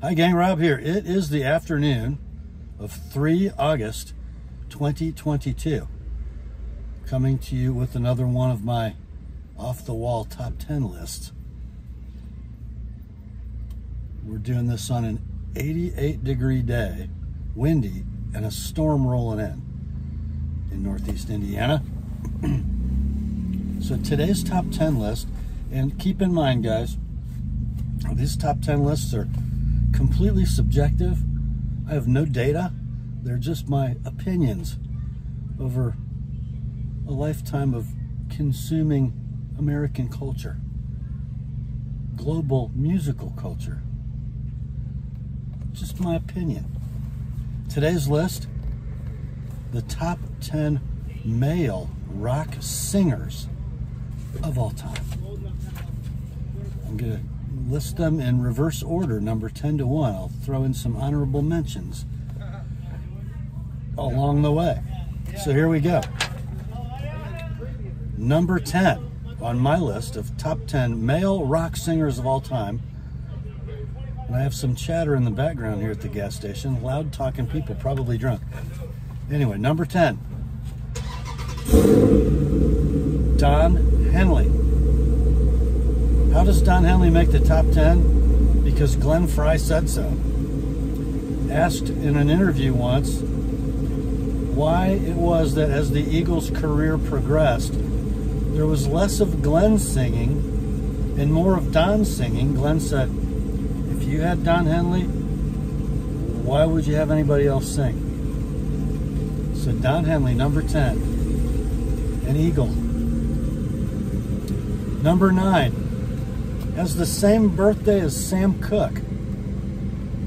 Hi gang, Rob here. It is the afternoon of 3 August 2022. Coming to you with another one of my off-the-wall top 10 lists. We're doing this on an 88-degree day, windy, and a storm rolling in Northeast Indiana. So today's top 10 list, and keep in mind guys, these top 10 lists are completely subjective. I have no data. They're just my opinions over a lifetime of consuming American culture, global musical culture. Just my opinion. Today's list, the top 10 male rock singers of all time. I'm going to list them in reverse order, number 10 to 1. I'll throw in some honorable mentions along the way. So here we go. Number 10 on my list of top 10 male rock singers of all time. And I have some chatter in the background here at the gas station. Loud talking people, probably drunk. Anyway, number 10. Don Henley. How does Don Henley make the top 10? Because Glenn Frey said so. Asked in an interview once why it was that as the Eagles' career progressed, there was less of Glenn singing and more of Don singing. Glenn said, if you had Don Henley, why would you have anybody else sing? So Don Henley, number 10, an Eagle. Number 9. Has the same birthday as Sam Cooke,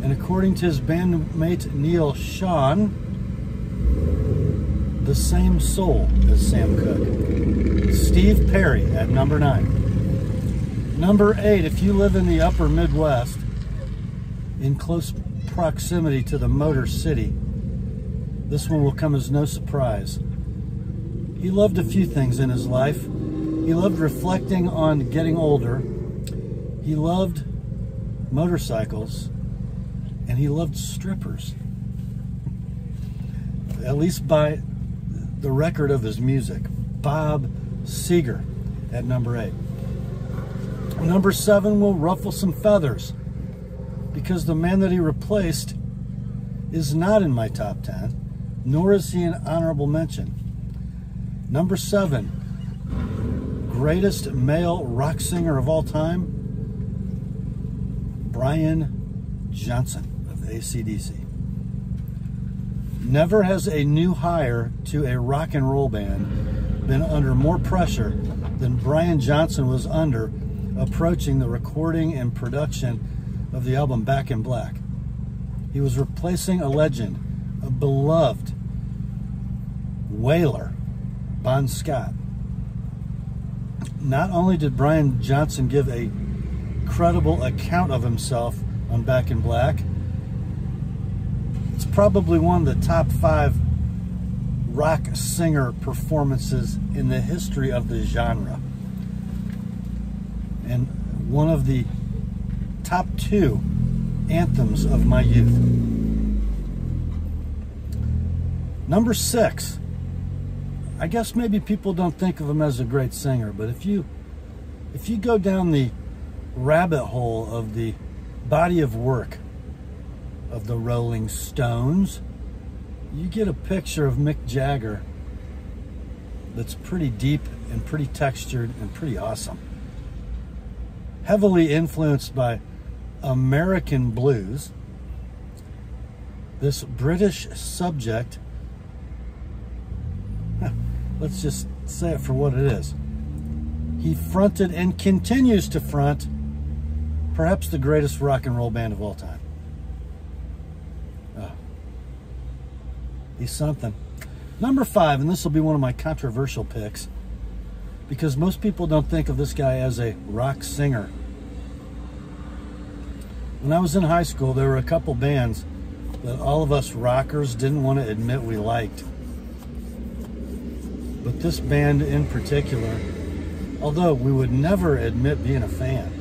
and according to his bandmate Neil Sean, the same soul as Sam Cooke. Steve Perry at number 9. Number 8, if you live in the upper Midwest, in close proximity to the Motor City, this one will come as no surprise. He loved a few things in his life. He loved reflecting on getting older. He loved motorcycles, and he loved strippers, at least by the record of his music. Bob Seger at number 8. Number 7 will ruffle some feathers, because the man that he replaced is not in my top 10, nor is he an honorable mention. Number 7, greatest male rock singer of all time, Brian Johnson of Acdc. Never has a new hire to a rock and roll band been under more pressure than Brian Johnson was under approaching the recording and production of the album Back in Black. He was replacing a legend, a beloved wailer, Bon Scott. Not only did Brian Johnson give a credible account of himself on Back in Black, it's probably one of the top 5 rock singer performances in the history of the genre, and one of the top 2 anthems of my youth. Number 6, I guess maybe people don't think of him as a great singer, but if you go down the rabbit hole of the body of work of the Rolling Stones, you get a picture of Mick Jagger that's pretty deep and pretty textured and pretty awesome. Heavily influenced by American blues, this British subject, let's just say it for what it is. He fronted and continues to front perhaps the greatest rock and roll band of all time. He's something. Number 5, and this will be one of my controversial picks, because most people don't think of this guy as a rock singer. When I was in high school, there were a couple bands that all of us rockers didn't want to admit we liked. But this band in particular, although we would never admit being a fan,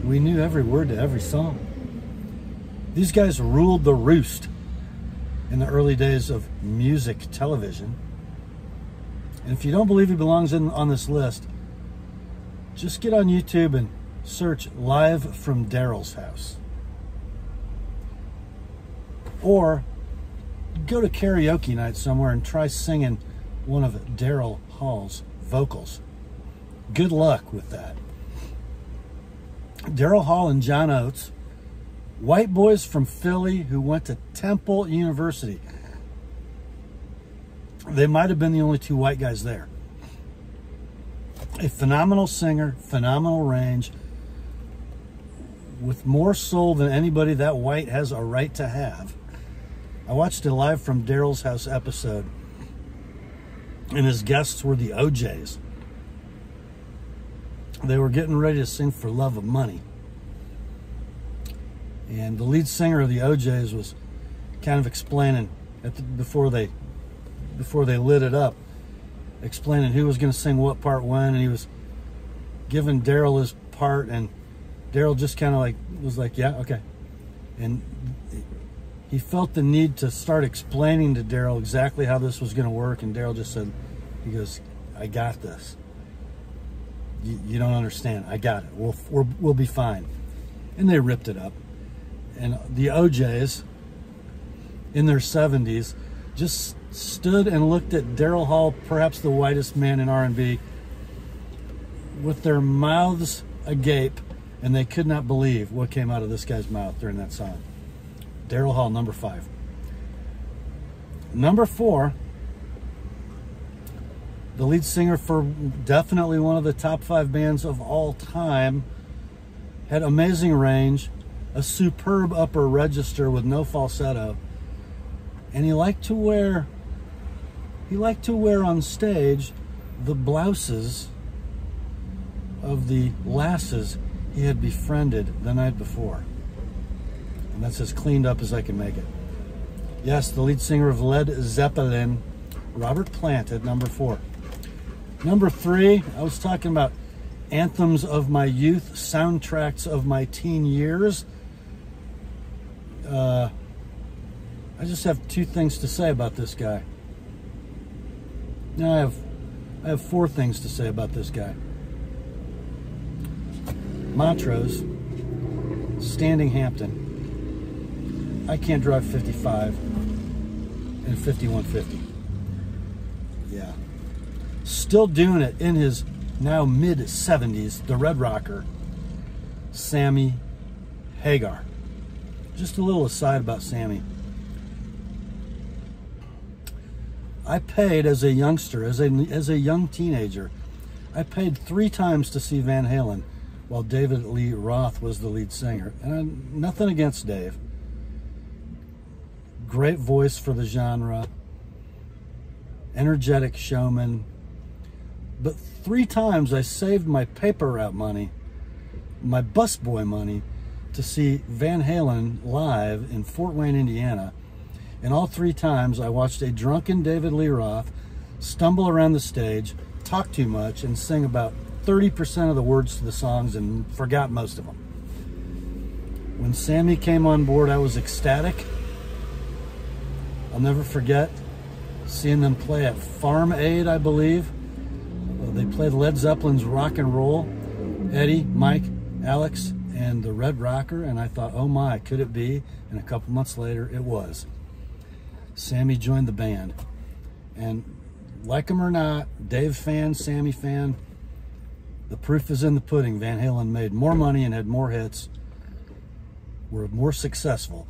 we knew every word to every song. These guys ruled the roost in the early days of music television. And if you don't believe he belongs on this list, just get on YouTube and search Live from Daryl's House. Or go to karaoke night somewhere and try singing one of Daryl Hall's vocals. Good luck with that. Daryl Hall and John Oates, white boys from Philly who went to Temple University. They might have been the only two white guys there. A phenomenal singer, phenomenal range, with more soul than anybody that white has a right to have. I watched a Live from Daryl's House episode, and his guests were the OJs. They were getting ready to sing For Love of Money. And the lead singer of the OJs was kind of explaining, before they lit it up, explaining who was going to sing what part when, and he was giving Daryl his part, and Daryl just kind of was like, yeah, okay. And he felt the need to start explaining to Daryl exactly how this was going to work, and Daryl just said, he goes, I got this. You don't understand. I got it. We'll be fine. And they ripped it up. And the OJs, in their 70s, just stood and looked at Daryl Hall, perhaps the whitest man in R&B, with their mouths agape, and they could not believe what came out of this guy's mouth during that song. Daryl Hall, number 5. Number 4, the lead singer for definitely one of the top 5 bands of all time, had amazing range, a superb upper register with no falsetto, and he liked to wear on stage the blouses of the lasses he had befriended the night before. And that's as cleaned up as I can make it. Yes, the lead singer of Led Zeppelin, Robert Plant, at number 4. Number 3, I was talking about anthems of my youth, soundtracks of my teen years. I just have 2 things to say about this guy. No, I have 4 things to say about this guy. Montrose, Standing Hampton. I can't drive 55 and 5150. Yeah. Still doing it in his now mid-70s, the Red Rocker, Sammy Hagar. Just a little aside about Sammy. I paid as a youngster, as a young teenager, I paid 3 times to see Van Halen while David Lee Roth was the lead singer. And nothing against Dave. Great voice for the genre, energetic showman. But 3 times I saved my paper route money, my busboy money, to see Van Halen live in Fort Wayne, Indiana. And all 3 times I watched a drunken David Lee Roth stumble around the stage, talk too much, and sing about 30% of the words to the songs and forgot most of them. When Sammy came on board, I was ecstatic. I'll never forget seeing them play at Farm Aid, I believe. They played Led Zeppelin's Rock and Roll, Eddie, Mike, Alex, and the Red Rocker, and I thought, oh my, could it be? And a couple months later, it was. Sammy joined the band. And like him or not, Dave fan, Sammy fan, the proof is in the pudding. Van Halen made more money and had more hits, were more successful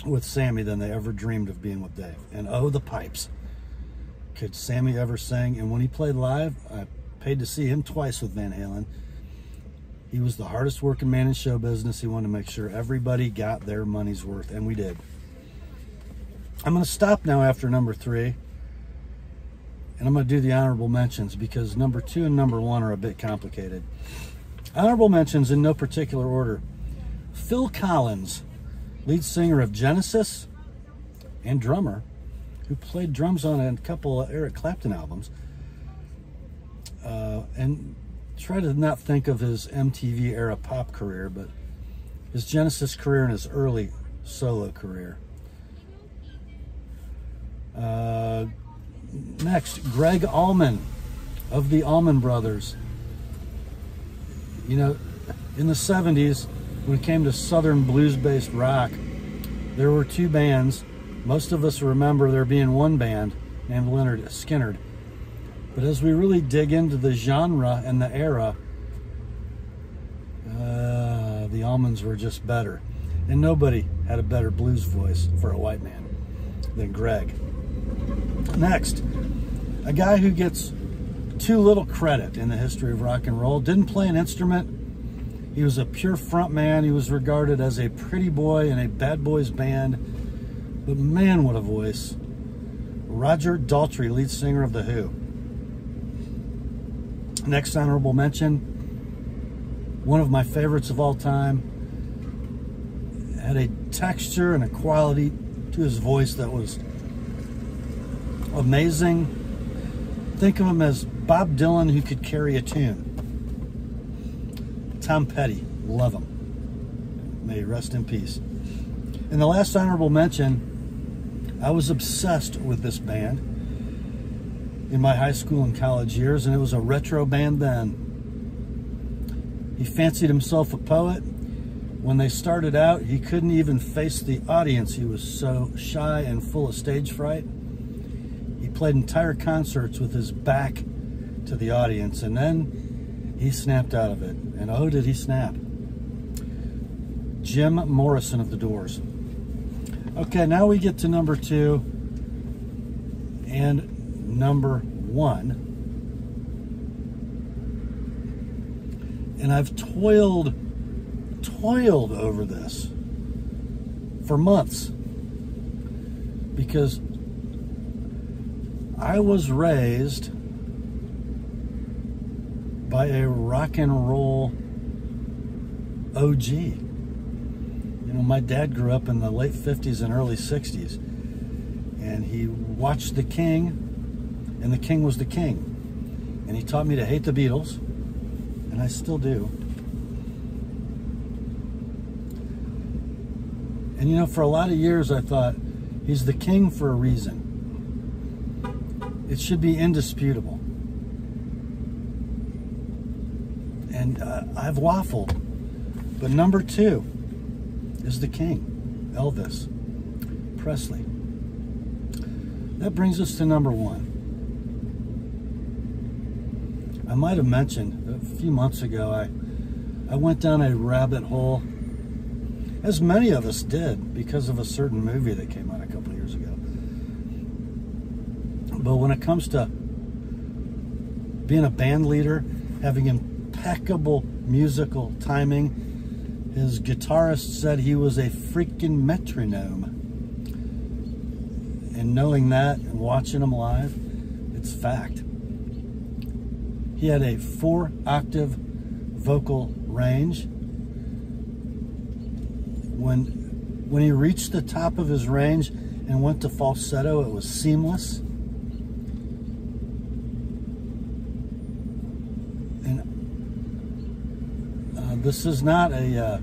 with Sammy than they ever dreamed of being with Dave. And oh, the pipes. Could Sammy ever sing? And when he played live, I paid to see him twice with Van Halen. He was the hardest working man in show business. He wanted to make sure everybody got their money's worth, and we did. I'm going to stop now after number 3, and I'm going to do the honorable mentions because number 2 and number 1 are a bit complicated. Honorable mentions in no particular order. Phil Collins, lead singer of Genesis and drummer, who played drums on a couple of Eric Clapton albums, and try to not think of his MTV era pop career, but his Genesis career and his early solo career. Next, Greg Almond of the Almond Brothers. You know, in the 70s, when it came to Southern blues-based rock, there were two bands. Most of us remember there being one band named Lynyrd Skynyrd. But as we really dig into the genre and the era, the Almonds were just better. And nobody had a better blues voice for a white man than Greg. Next, a guy who gets too little credit in the history of rock and roll. Didn't play an instrument. He was a pure front man. He was regarded as a pretty boy in a bad boys band. But man, what a voice. Roger Daltrey, lead singer of The Who. Next honorable mention, one of my favorites of all time. Had a texture and a quality to his voice that was amazing. Think of him as Bob Dylan who could carry a tune. Tom Petty, love him. May he rest in peace. And the last honorable mention, I was obsessed with this band in my high school and college years, and it was a retro band then. He fancied himself a poet. When they started out, he couldn't even face the audience. He was so shy and full of stage fright. He played entire concerts with his back to the audience, and then he snapped out of it. And oh, did he snap. Jim Morrison of The Doors. Okay, now we get to number 2 and number 1. And I've toiled over this for months because I was raised by a rock and roll OG. You know, my dad grew up in the late 50s and early 60s, and he watched The King, and The King was the king. And he taught me to hate the Beatles, and I still do. And you know, for a lot of years I thought, he's the king for a reason. It should be indisputable. And I've waffled. But number 2 is the king, Elvis Presley. That brings us to number 1. I might have mentioned a few months ago, I went down a rabbit hole, as many of us did, because of a certain movie that came out a couple of years ago. But when it comes to being a band leader, having impeccable musical timing, his guitarist said he was a freaking metronome. And knowing that and watching him live, it's fact. He had a 4-octave vocal range. When he reached the top of his range and went to falsetto, it was seamless. And this is not a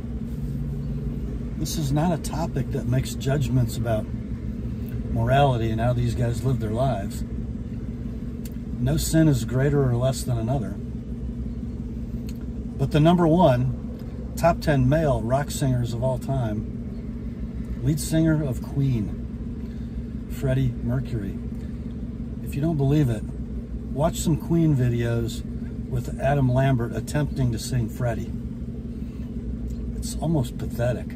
topic that makes judgments about morality and how these guys live their lives. No sin is greater or less than another. But the number 1 top 10 male rock singers of all time, lead singer of Queen, Freddie Mercury. If you don't believe it, watch some Queen videos with Adam Lambert attempting to sing Freddie. It's almost pathetic.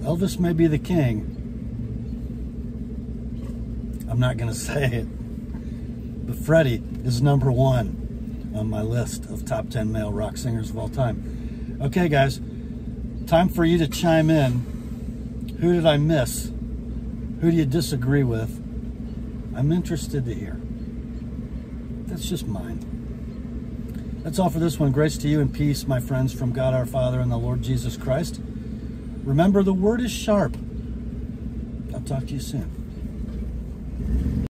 Elvis may be the king. I'm not going to say it. But Freddie is number 1 on my list of top 10 male rock singers of all time. Okay, guys, time for you to chime in. Who did I miss? Who do you disagree with? I'm interested to hear. That's just mine. That's all for this one. Grace to you and peace, my friends, from God our Father and the Lord Jesus Christ. Remember, the word is sharp. I'll talk to you soon.